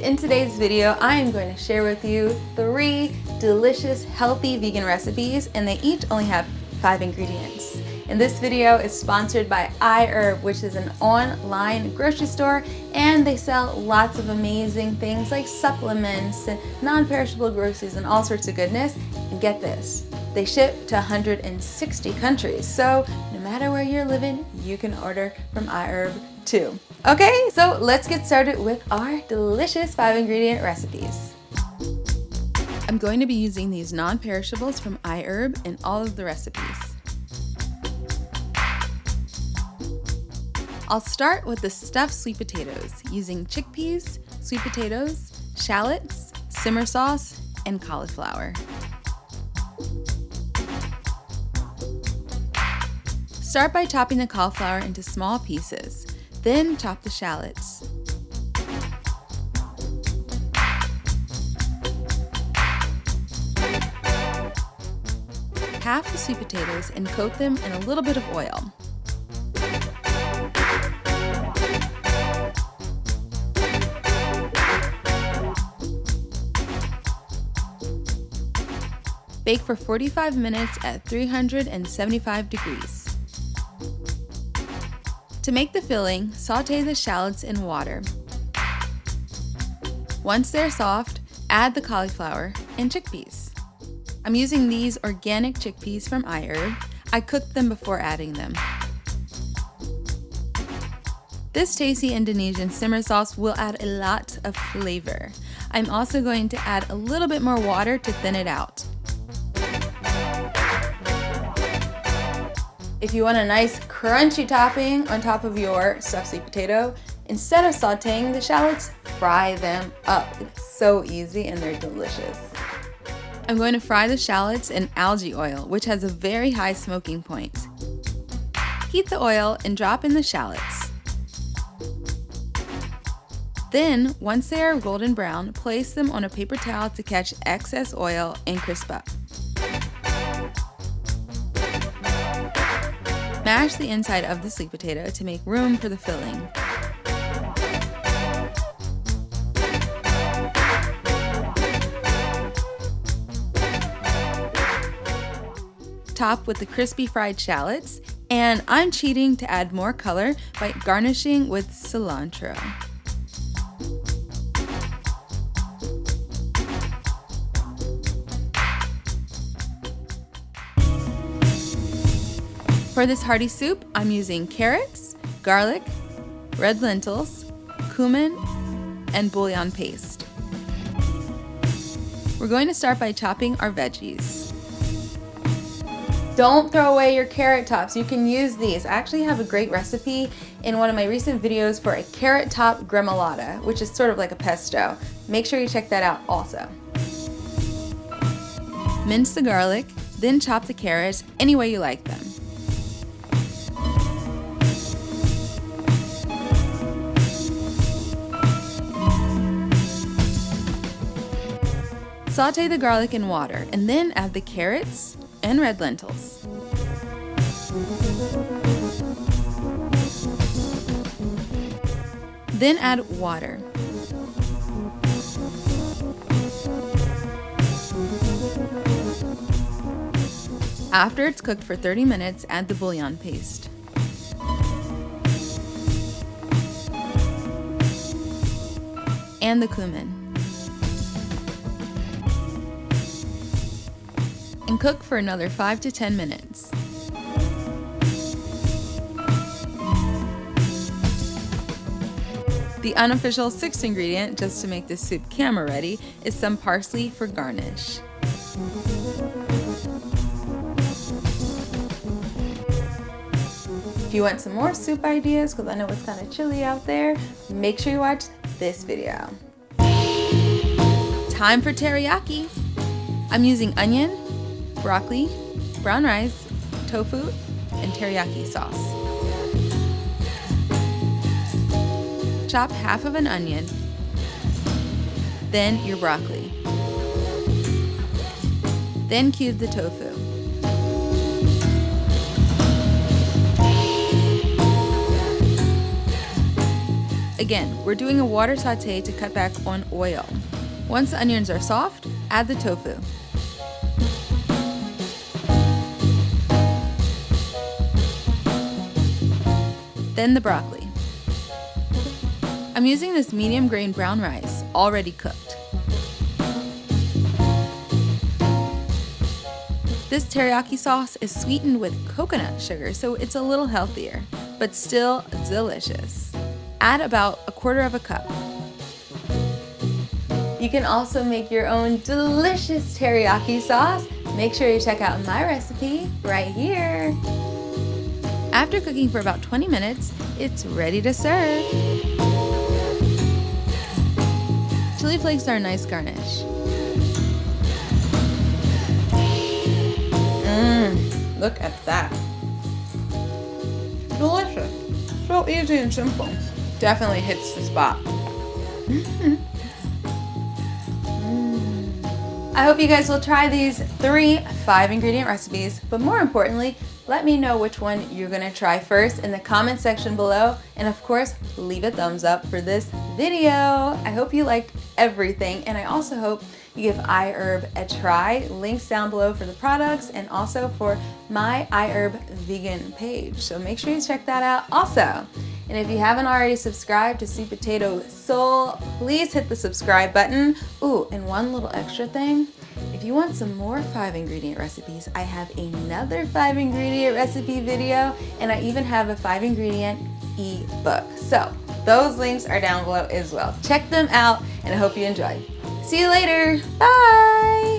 in today's video, I am going to share with you 3 delicious, healthy vegan recipes, and they each only have 5 ingredients. And this video is sponsored by iHerb, which is an online grocery store, and they sell lots of amazing things like supplements and non-perishable groceries and all sorts of goodness. And get this, they ship to 160 countries. So no matter where you're living, you can order from iHerb too. Okay, so let's get started with our delicious 5 ingredient recipes. I'm going to be using these non-perishables from iHerb in all of the recipes. I'll start with the stuffed sweet potatoes using chickpeas, sweet potatoes, shallots, simmer sauce, and cauliflower. Start by chopping the cauliflower into small pieces, then chop the shallots. Half the sweet potatoes and coat them in a little bit of oil. Bake for 45 minutes at 375 degrees. To make the filling, sauté the shallots in water. Once they're soft, add the cauliflower and chickpeas. I'm using these organic chickpeas from iHerb. I cooked them before adding them. This tasty Indonesian simmer sauce will add a lot of flavor. I'm also going to add a little bit more water to thin it out. If you want a nice crunchy topping on top of your stuffed sweet potato, instead of sauteing the shallots, fry them up. It's so easy and they're delicious. I'm going to fry the shallots in algae oil, which has a very high smoking point. Heat the oil and drop in the shallots. Then, once they are golden brown, place them on a paper towel to catch excess oil and crisp up. Mash the inside of the sweet potato to make room for the filling. Top with the crispy fried shallots, and I'm cheating to add more color by garnishing with cilantro. For this hearty soup, I'm using carrots, garlic, red lentils, cumin, and bouillon paste. We're going to start by chopping our veggies. Don't throw away your carrot tops. You can use these. I actually have a great recipe in one of my recent videos for a carrot top gremolata, which is sort of like a pesto. Make sure you check that out also. Mince the garlic, then chop the carrots any way you like them. Sauté the garlic in water and then add the carrots and red lentils. Then add water. After it's cooked for 30 minutes, add the bouillon paste. And the cumin. And cook for another 5 to 10 minutes. The unofficial 6th ingredient, just to make this soup camera ready, is some parsley for garnish. If you want some more soup ideas, because I know it's kind of chilly out there, make sure you watch this video. Time for teriyaki. I'm using onion, broccoli, brown rice, tofu, and teriyaki sauce. Chop half of an onion, then your broccoli. Then cube the tofu. Again, we're doing a water sauté to cut back on oil. Once the onions are soft, add the tofu. Then the broccoli. I'm using this medium grain brown rice, already cooked. This teriyaki sauce is sweetened with coconut sugar, so it's a little healthier, but still delicious. Add about 1/4 cup. You can also make your own delicious teriyaki sauce. Make sure you check out my recipe right here. After cooking for about 20 minutes, it's ready to serve. Chili flakes are a nice garnish. Look at that. Delicious. So easy and simple. Definitely hits the spot. I hope you guys will try these 3 5-ingredient recipes, but more importantly, let me know which one you're gonna try first in the comment section below, and of course, leave a thumbs up for this video. I hope you liked everything, and I also hope you give iHerb a try. Links down below for the products and also for my iHerb vegan page. So make sure you check that out also. And if you haven't already subscribed to Sweet Potato Soul, please hit the subscribe button. Ooh, and one little extra thing. If you want some more 5-ingredient recipes, I have another 5-ingredient recipe video, and I even have a 5-ingredient ebook. So those links are down below as well. Check them out, and I hope you enjoyed. See you later. Bye.